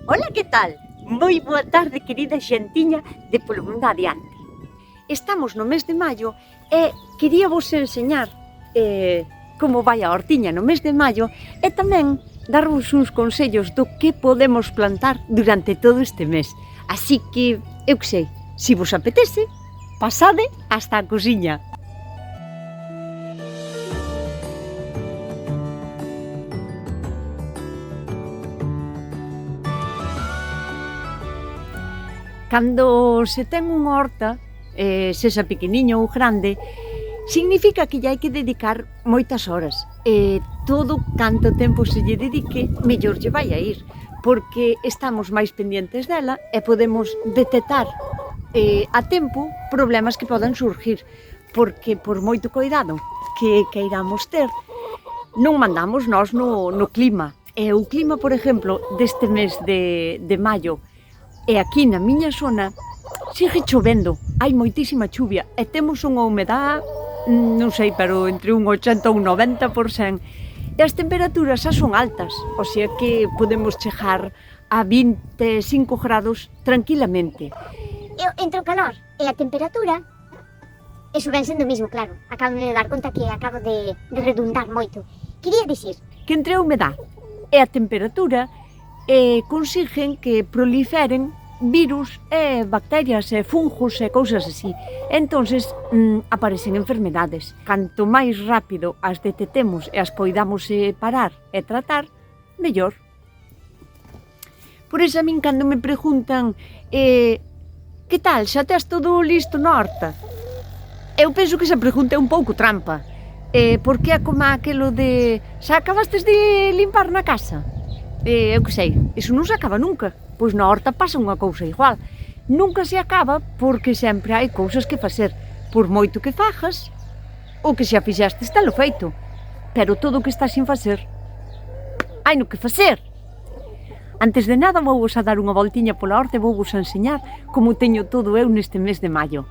Ola, que tal? Moi boa tarde, querida xentiña de Polo Mundo Adiante. Estamos no mes de maio e quería vos enseñar como vai a hortiña no mes de maio e tamén darvos uns consellos do que podemos plantar durante todo este mes. Así que, eu que sei, se vos apetece, pasade hasta a cosiña. Cando se ten unha horta, sexa pequeniña ou grande, significa que lle hai que dedicar moitas horas. E todo canto tempo se lle dedique, mellor lle vai a ir, porque estamos máis pendientes dela e podemos detectar a tempo problemas que poden surgir, porque por moito cuidado que queiramos ter, non mandamos nós no clima. E o clima, por exemplo, deste mes de maio, e aquí na miña zona, sigue chovendo, hai moitísima chuvia e temos unha humedade, non sei, pero entre un 80 ou un 90%. E as temperaturas xa son altas, o sea que podemos chegar a 25 grados tranquilamente. Entre o calor e a temperatura, eso ven sendo o mismo, claro. Acabo de dar conta que acabo de redundar moito. Quería dicir que entre a humedade e a temperatura consiguen que proliferen virus e bacterias e fungos e cousas así. Entonces aparecen enfermedades. Canto máis rápido as detectemos e as poidamos parar e tratar, mellor. Por iso a min cando me preguntan que tal, xa tes todo listo na horta? Eu penso que esa pregunta é un pouco trampa, porque é como aquilo de xa acabastes de limpar na casa? Eu que sei, iso non se acaba nunca. Pois na horta pasa unha cousa igual. Nunca se acaba porque sempre hai cousas que facer. Por moito que fajas, o que xa fixestes talo feito. Pero todo o que está sin facer, hai no que facer. Antes de nada vou vos a dar unha voltiña pola horta e vou vos a enseñar como teño todo eu neste mes de maio.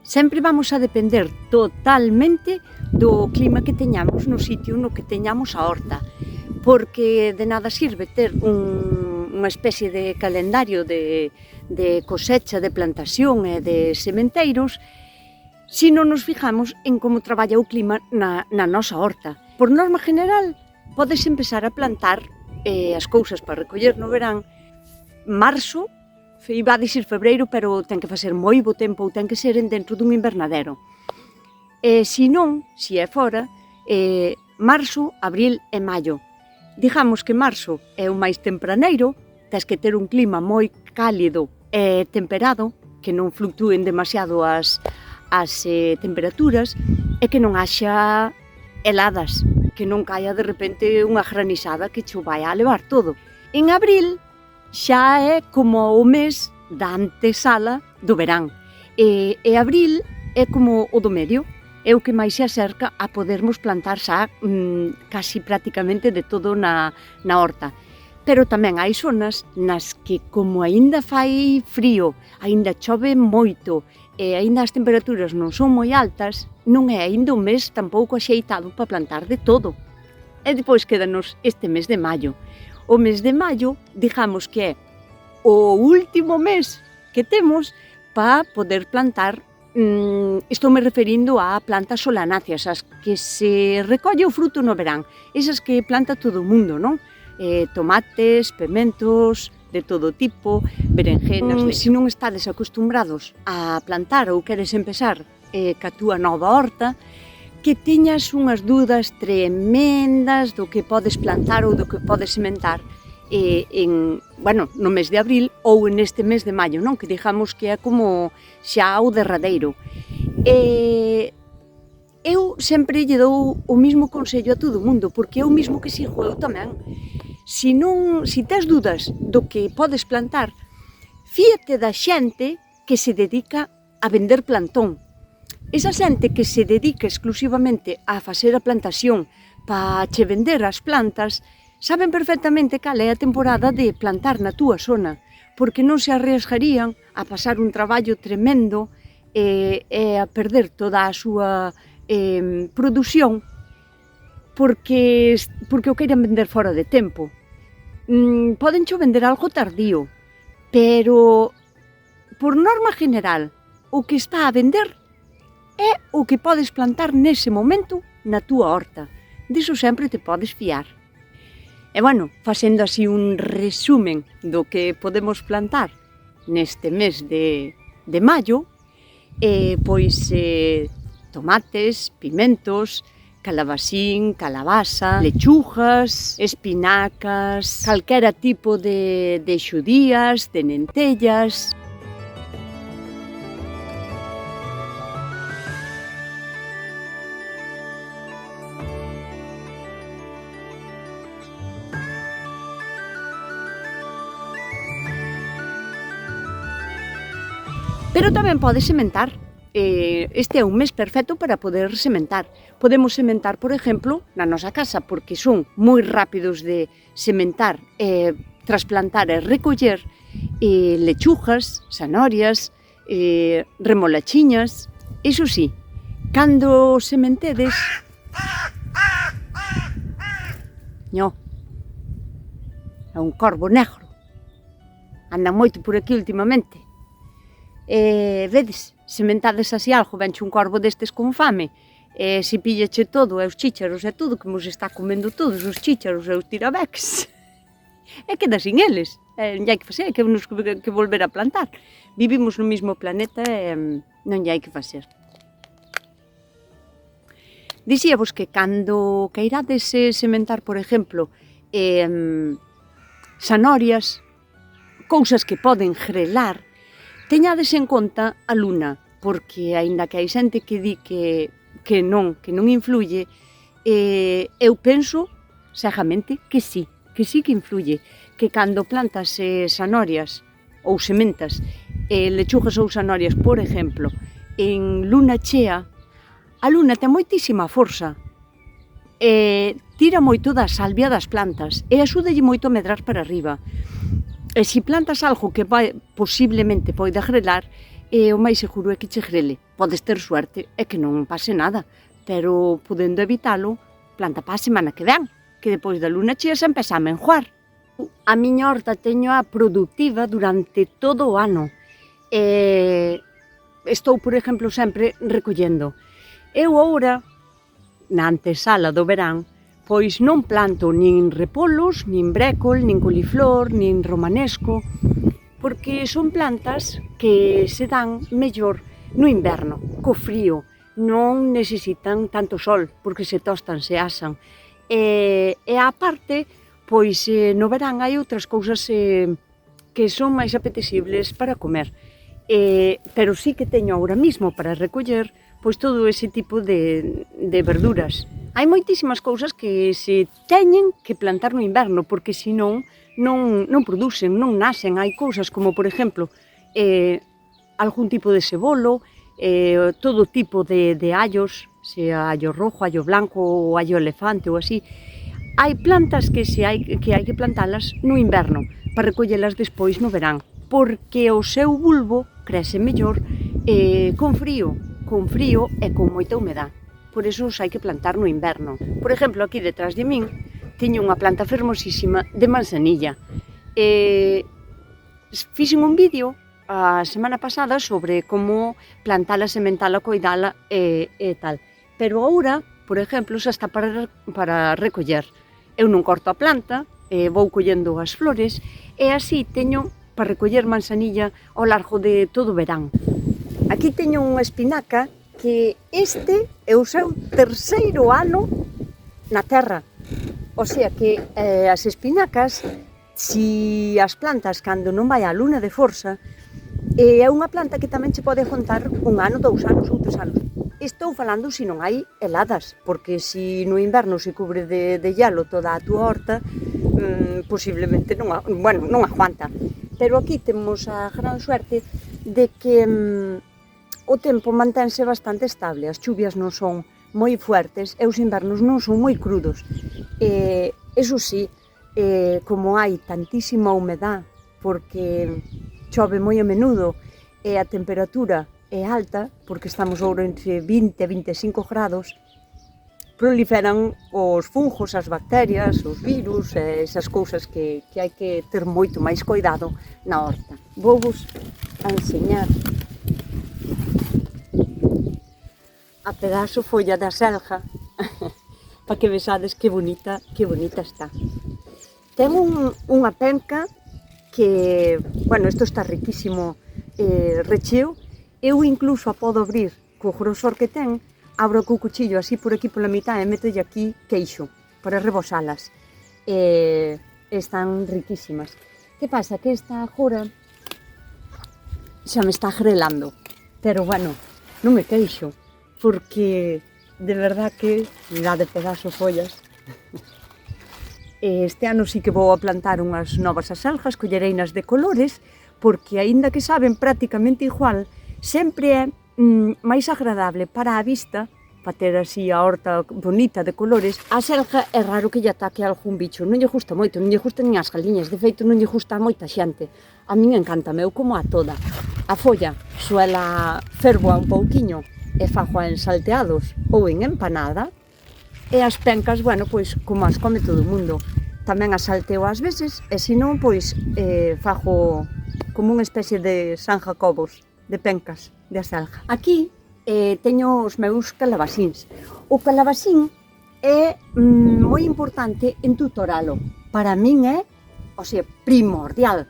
sempre vamos a depender totalmente do clima que teñamos no sitio no que teñamos a horta, porque de nada sirve ter unha especie de calendario de cosecha, de plantación e de sementeiros se non nos fijamos en como traballa o clima na nosa horta. Por norma general, podes empezar a plantar as cousas para recoller no verán marzo, iba a dicir febreiro, pero ten que facer moi bo tempo ou ten que ser dentro dun invernadero. Se non, se é fora, marzo, abril e maio. Digamos que marzo é o máis tempraneiro, tens que ter un clima moi cálido e temperado, que non fluctúen demasiado as temperaturas e que non haxa heladas, que non caia de repente unha granizada que cho vai a levar todo. En abril xa é como o mes da antesala do verán e abril é como o do medio, é o que máis se acerca a podermos plantar xa casi prácticamente de todo na horta. Pero tamén hai zonas nas que como aínda fai frío, aínda chove moito e aínda as temperaturas non son moi altas, non é aínda un mes tampouco axeitado para plantar de todo. E depois quédanos este mes de maio. O mes de maio, digamos que é o último mes que temos para poder plantar. Estou me referindo a plantas solanáceas, as que se recolle o fruto no verán, esas que planta todo o mundo, non? Tomates, pementos, de todo tipo, berenjenas. Se non estades acostumbrados a plantar ou queres empezar ca túa nova horta, que teñas unhas dudas tremendas do que podes plantar ou do que podes sementar no mes de abril ou neste mes de maio, non? Que digamos que é como xa o derradeiro. Eu sempre lle dou o mismo consello a todo o mundo, porque é o mismo que sigo eu tamén. Se tes dudas do que podes plantar, fíate da xente que se dedica a vender plantón. Esa xente que se dedica exclusivamente a facer a plantación para che vender as plantas, saben perfectamente cal é a temporada de plantar na túa zona, porque non se arriesgarían a pasar un traballo tremendo e a perder toda a súa produción porque o queiran vender fora de tempo. Podencho vender algo tardío, pero por norma general o que está a vender é o que podes plantar nese momento na túa horta. Diso sempre te podes fiar. E facendo así un resumen do que podemos plantar neste mes de maio, pois tomates, pimentos, calabacín, calabaza, lechugas, espinacas, calquera tipo de xudías, de lentellas. Pero tamén podes sementar. Este é un mes perfecto para poder sementar. Podemos sementar, por exemplo, na nosa casa, porque son moi rápidos de sementar, trasplantar e recoller lechugas, zanorias, remolachiñas. Iso sí, cando sementedes... No, é un corvo negro. Andan moito por aquí últimamente. Vedes, sementades así algo, venche un corvo destes con fame, se pillache todo, e os chícharos e todo, que mos está comendo todos os chícharos e os tirabeques, e queda sin eles, non hai que facer, que nos que volver a plantar. Vivimos no mesmo planeta e non hai que facer. Dicíavos que cando queirades sementar, por exemplo, zanorias, cousas que poden grelar, teñades en conta a luna, porque aínda que hai xente que di que non influye, eu penso xagamente que sí que influye, que cando plantas zanorias ou sementas lechugas ou zanorias, por exemplo, en luna chea, a luna ten moitísima forza, tira moito da salvia das plantas e axúdalle moito a medrar para arriba. E se plantas algo que posiblemente poida grelar, e o máis seguro é que che grele. Podes ter suerte e que non pase nada, pero podendo evitalo, planta para a semana que ven, que depois da luna chea se empeza a menjuar. A miña horta teño a productiva durante todo o ano. Estou, por exemplo, sempre recollendo. Eu agora, na antesala do verán, pois non planto nin repolos, nin brécol, nin coliflor, nin romanesco, porque son plantas que se dan mellor no inverno, co frío, non necesitan tanto sol, porque se tostan, se asan. E á parte, pois no verán hai outras cousas que son máis apetecibles para comer. Pero sí que teño ahora mismo para recoller pois todo ese tipo de verduras. Hai moitísimas cousas que se teñen que plantar no inverno, porque senón non producen, non nacen. Hai cousas como, por exemplo, algún tipo de cebolo, todo tipo de allos, sea allo rojo, allo blanco ou allo elefante ou así. Hai plantas que hai que plantalas no inverno para recollelas despois no verán, porque o seu bulbo crece mellor con frío e con moita humedad. Por iso os hai que plantar no inverno. Por exemplo, aquí detrás de min teño unha planta fermosísima de manzanilla. Fixen un vídeo a semana pasada sobre como plantala, sementala, coidala e tal. Pero agora, por exemplo, xa está para recoller. Eu non corto a planta, vou collendo as flores e así teño para recoller manzanilla ao largo de todo o verán. Aquí teño unha espinaca que este é o seu terceiro ano na terra. O sea que as espinacas, si as plantas cando non vai a luna de forza, é unha planta que tamén che pode aguantar 1 ano, 2 anos ou 3 anos. Estou falando se non hai heladas, porque se no inverno se cubre de hielo toda a túa horta, posiblemente non aguanta. Pero aquí temos a gran suerte de que o tempo mantense bastante estable, as chuvias non son moi fuertes e os invernos non son moi crudos. Eso sí, como hai tantísima humedad, porque chove moi a menudo e a temperatura é alta, porque estamos agora entre 20 e 25 grados, proliferan os fungos, as bacterias, os virus, esas cousas que hai que ter moito máis cuidado na horta. Vou-vos a enseñar a pedazo folla da selga para que vexades que bonita está. Ten unha penca que, isto está riquísimo recheo. Eu incluso a podo abrir co grosor que ten, abro co cuchillo así por aquí pola mitad e metolle aquí queixo para rebosalas. Están riquísimas. Que pasa? Que esta agora xa me está grelando, pero non me queixo, porque de verdad que mirade pedazo follas. Este ano sí que vou a plantar unhas novas aselgas, collereinas de colores, porque aínda que saben prácticamente igual, sempre é máis agradable para a vista, para ter así a horta bonita de colores. A selga é raro que lle ataque algún bicho, non lle gusta moito, non lle gusta nin as galiñas, de feito non lle gusta a moita xente. A min encántame, eu como a toda. A folla suela fervoa un pouquiño e fago en salteados ou en empanada, e as pencas, como as come todo o mundo. Tamén as salteo ás veces, e senón, fago como unha especie de San Jacobos de pencas de aselga. Aquí teño os meus calabasíns. O calabasín é moi importante en tutoralo. Para min é, primordial.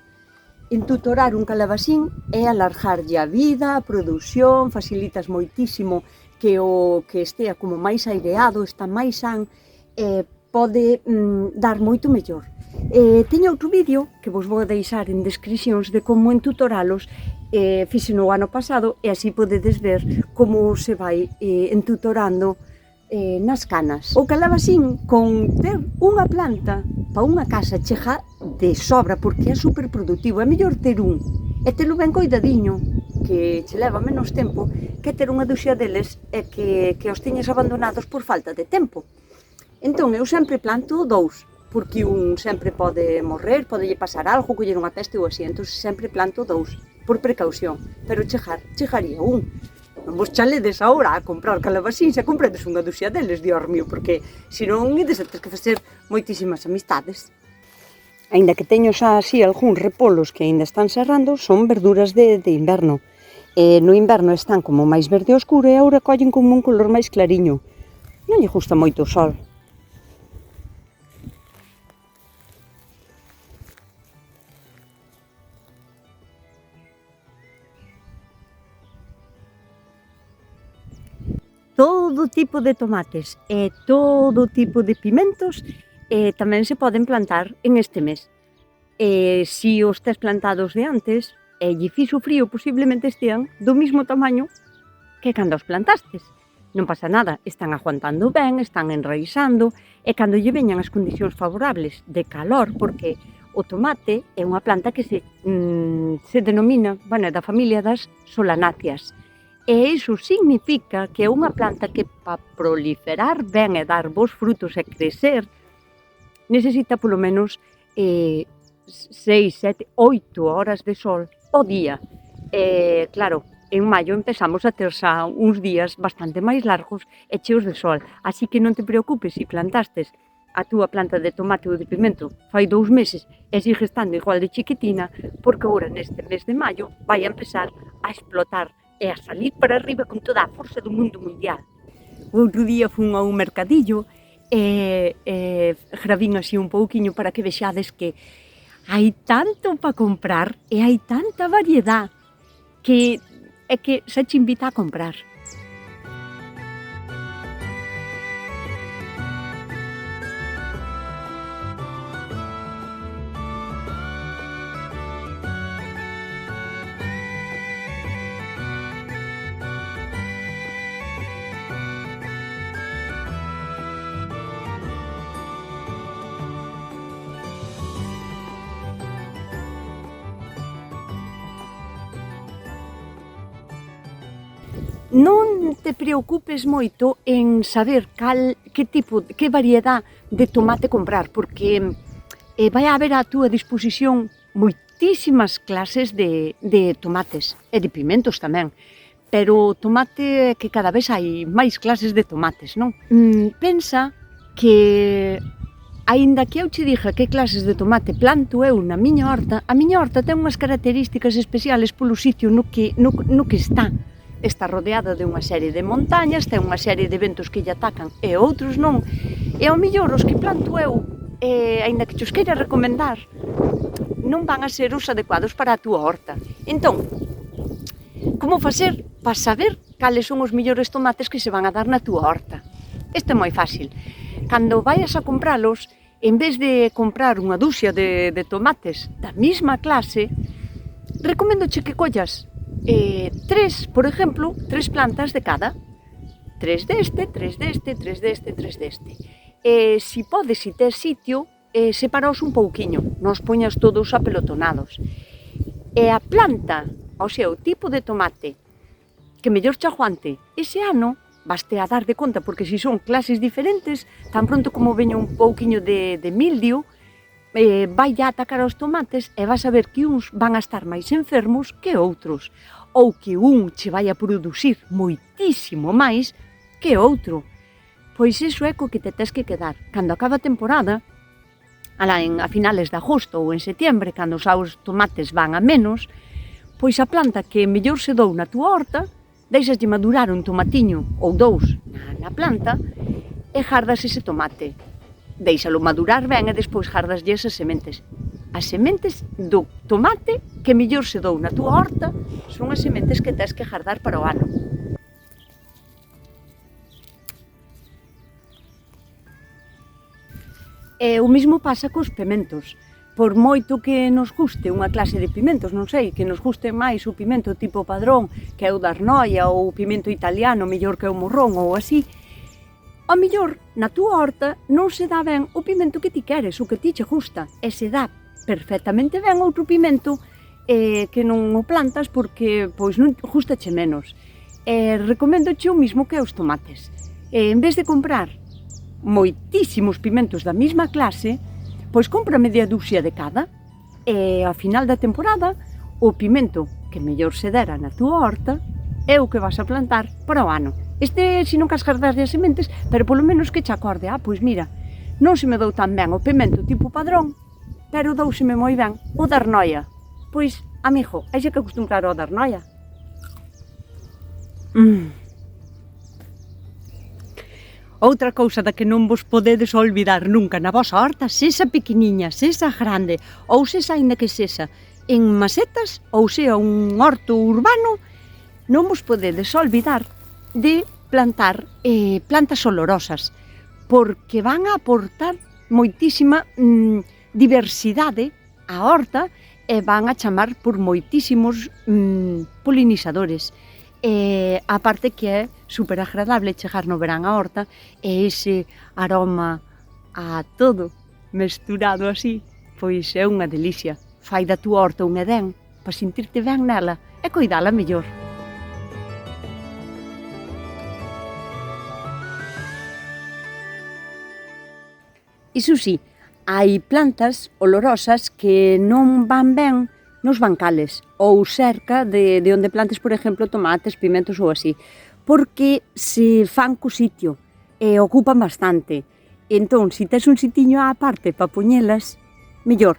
En tutorar un calabasín é alargarlle a vida, a produción, facilitas moitísimo que o que estea como máis aireado, está máis san, pode dar moito mellor. Teño outro vídeo que vos vou deixar en descripcións de como entutoralos, fixeno o ano pasado e así podedes ver como se vai entutorando nas canas. O calabasín, con ter unha planta para unha casa chega de sobra, porque é superproductivo. É mellor ter un e telo ben coidadiño, que che leva menos tempo, que ter unha duxa deles e que os teñes abandonados por falta de tempo. Entón, eu sempre planto 2, porque un sempre pode morrer, pode lle pasar algo, coller unha peste ou así, entón sempre planto 2. por precaución, pero chegaría un. Non vos chaledes agora a comprar calabasíns e compredes unha duxia deles, dios mío, porque senón ides a ter que facer moitísimas amistades. Aínda que teño xa así algúns repolos que aínda están serrando, son verduras de inverno. No inverno están como máis verde oscuro e agora collen como un color máis clariño. Non lle gusta moito o sol. Todo tipo de tomates e todo tipo de pimentos tamén se poden plantar en este mes. Si os tes plantados de antes e lle fixo frío, posiblemente estean do mismo tamaño que cando os plantastes. Non pasa nada, están aguantando ben, están enraizando e cando lle veñan as condicións favorables de calor, porque o tomate é unha planta que se denomina, é da familia das solanáceas. E iso significa que é unha planta que para proliferar ben e dar bons frutos e crecer necesita polo menos 6, 7, 8 horas de sol ao día. Claro, en maio empezamos a ter xa uns días bastante máis largos e cheos de sol, así que non te preocupes se plantastes a túa planta de tomate ou de pimento fai 2 meses e sigue estando igual de chiquitina, porque agora neste mes de maio vai a empezar a explotar e a salir para arriba con toda a forza do mundo mundial. Outro día fun a un mercadillo e gravín así un pouquiño para que vexades que hai tanto para comprar e hai tanta variedade que é que xa te invita a comprar. Non te preocupes moito en saber que variedade de tomate comprar, porque vai haber á túa disposición moitísimas clases de tomates e de pimentos tamén. Pero o tomate é que cada vez hai máis clases de tomates, non? Pensa que, aínda que eu che diga que clases de tomate planto eu na miña horta, a miña horta ten unhas características especiales polo sitio no que está. Está rodeada de unha serie de montañas, ten unha serie de ventos que lle atacan e outros non. E ao mellor os que planto eu, aínda que os queira recomendar, non van a ser os adecuados para a túa horta. Entón, como facer para saber cales son os mellores tomates que se van a dar na túa horta? Isto é moi fácil. Cando vayas a compralos, en vez de comprar unha duxia de tomates da mesma clase, recomendoche que collas 3, por exemplo, 3 plantas de cada. 3 deste, 3 deste, 3 deste, 3 deste. Si podes, si tes sitio, separaos un pouquiño, non os poñas todos apelotonados. E a planta, o sea, o tipo de tomate que mellor che aguante ese ano, vaste a dar de conta, porque se son clases diferentes, tan pronto como veña un pouquiño de mildio, vai a atacar aos tomates e vas a ver que uns van a estar máis enfermos que outros, ou que un che vai a producir moitísimo máis que outro. Pois iso é co que te tes que quedar. Cando acaba a temporada, a finales de agosto ou en setiembre, cando os tomates van a menos, pois a planta que mellor se dou na túa horta, deixaslle madurar un tomatiño ou 2 na planta e jardas ese tomate. Deixalo madurar ben e despois jardaslle esas sementes. As sementes do tomate que mellor se dou na túa horta son as sementes que tes que jardar para o ano. E o mesmo pasa cos pimentos. Por moito que nos guste unha clase de pimentos, non sei, que nos guste máis o pimento tipo padrón, que é o da Arnoia, ou o pimento italiano, mellor que o morrón ou así, ao mellor, na túa horta non se dá ben o pimento que ti queres, o que ti che gusta, e se dá perfectamente ben outro pimento que non o plantas porque pois non gustache menos. Recomendoche o mismo que os tomates. En vez de comprar moitísimos pimentos da mesma clase, pois compra media duxia de cada e ao final da temporada o pimento que mellor se dera na túa horta é o que vas a plantar para o ano. Este, se non cascas das sementes, pero polo menos que che acorde, pois mira, non se me dou tan ben o pimento tipo padrón, pero douseme moi ben o da arnoia. Pois, amigo, hai que acostumbrar ao da arnoia. Outra cousa da que non vos podedes olvidar nunca na vosa horta, sexa pequeniña, sexa grande, ou sexa aínda que sexa en macetas, ou sea un horto urbano, non vos podedes olvidar de plantar plantas olorosas, porque van a aportar moitísima diversidade á horta e van a chamar por moitísimos polinizadores. A parte que é super agradable chegar no verán á horta e ese aroma a todo mesturado así, pois é unha delicia. Fai da túa horta un edén para sentirte ben nela e coidala mellor. Iso sí, hai plantas olorosas que non van ben nos bancales ou cerca de onde plantes, por exemplo, tomates, pimentos ou así, porque se fan co sitio e ocupan bastante. Entón, se tes un sitiño á parte para poñelas, mellor.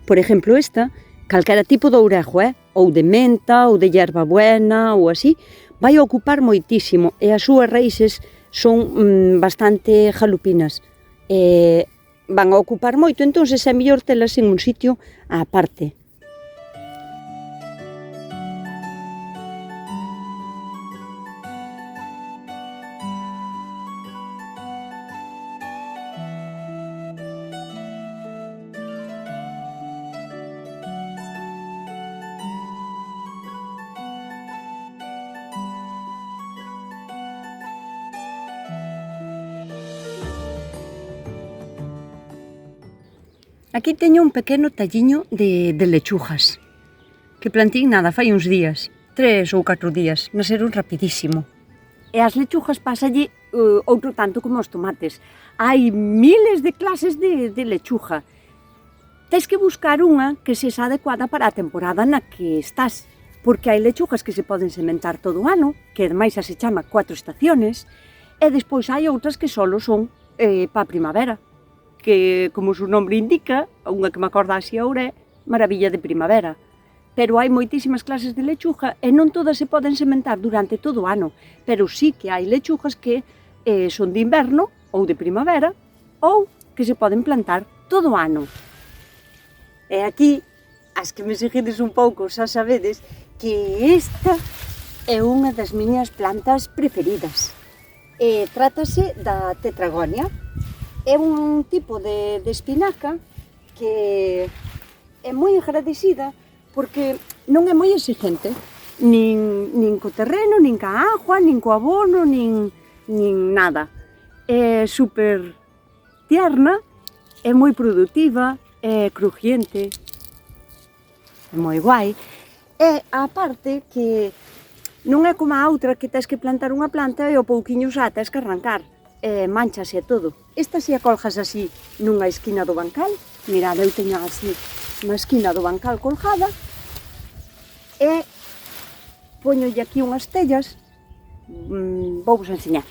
Por exemplo, esta, calquera tipo de ourejo, ou de menta, ou de hierba buena, ou así, vai ocupar moitísimo e as súas raíces son bastante jalupinas. Van a ocupar moito, entón é mellor telas en un sitio á parte. Aquí teño un pequeno talliño de lechugas, que plantín nada, fai uns días, 3 ou 4 días, naceron rapidísimo. E as lechugas pásalle outro tanto como os tomates. Hai miles de clases de lechuga. Tes que buscar unha que sexa adecuada para a temporada na que estás, porque hai lechugas que se poden sementar todo o ano, que ademais xa se chama 4 estaciones, e despois hai outras que solo son para a primavera, que, como o seu nombre indica, unha que me acorda así agora é maravilla de primavera. Pero hai moitísimas clases de lechuga e non todas se poden sementar durante todo o ano, pero sí que hai lechugas que son de inverno ou de primavera ou que se poden plantar todo o ano. E aquí, as que me seguides un pouco xa sabedes que esta é unha das miñas plantas preferidas. Trátase da tetragonia. É un tipo de espinaca que é moi agradecida porque non é moi exigente, nin co terreno, nin ca agua, nin co abono, nin nada. É super tierna, é moi produtiva, é crujiente, é moi guai. E a parte que non é como a outra que tes que plantar unha planta e ao pouquiño xa tes que arrancar. Manchase todo. Esta se a colgas así nunha esquina do bancal, mirad, eu teño así unha esquina do bancal colgada e poñolle aquí unhas tellas, vou vos enseñar.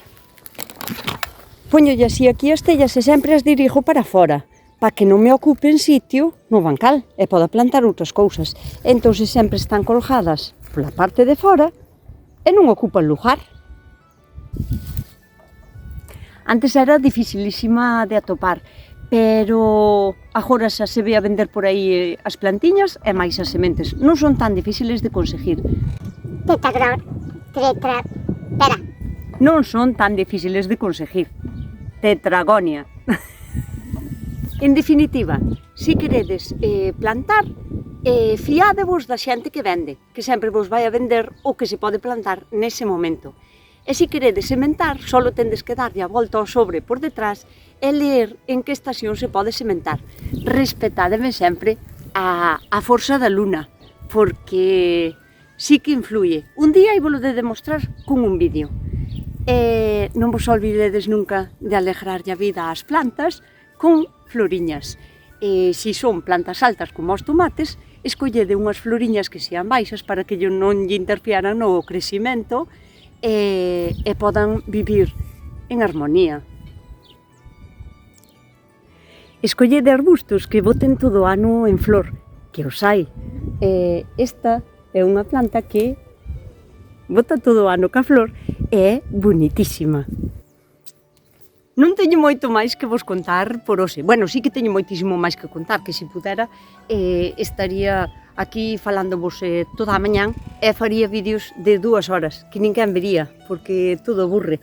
Poñolle así aquí as tellas e sempre as dirijo para fora, para que non me ocupen sitio no bancal e poda plantar outras cousas. Entón sempre están colgadas pola parte de fora e non ocupan lugar. Antes era dificilísima de atopar, pero agora xa se ve a vender por aí as plantiñas e máis as sementes. Non son tan difíciles de conseguir. Non son tan difíciles de conseguir. Tetragonia. En definitiva, se queredes plantar, fiádevos da xente que vende, que sempre vos vai a vender o que se pode plantar nese momento. E se queredes sementar, só tendes que darlle a volta ao sobre por detrás e ler en que estación se pode sementar. Respetádeme sempre a forza da luna, porque sí que influye. Un día íbolo de demostrar con un vídeo. Non vos olvidedes nunca de alegrarlle a vida ás plantas con floriñas. Se son plantas altas como os tomates, escollede unhas floriñas que sean baixas para que non lle interfieran no crecimento e podan vivir en armonía. Escollede arbustos que boten todo o ano en flor, que os hai. Esta é unha planta que bota todo o ano ca flor e é bonitísima. Non teño moito máis que vos contar por hoxe. Bueno, sí que teño moitísimo máis que contar, que se pudera estaría aquí falándovos toda a mañán e faría vídeos de 2 horas, que ninguén vería, porque todo aburre.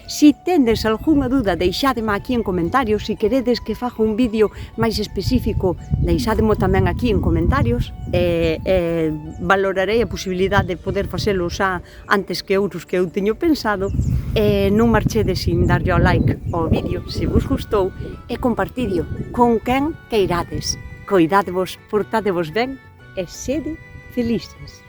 Si tendes algunha dúda, deixádema aquí en comentarios. Si queredes que faga un vídeo máis específico, deixádemo tamén aquí en comentarios. Valorarei a posibilidade de poder facelo xa antes que outros que eu teño pensado. Non marchedes sin darlle ao like ao vídeo se vos gustou e compartidlo con quen queirades. Coidádevos, portádevos ben e sede felices.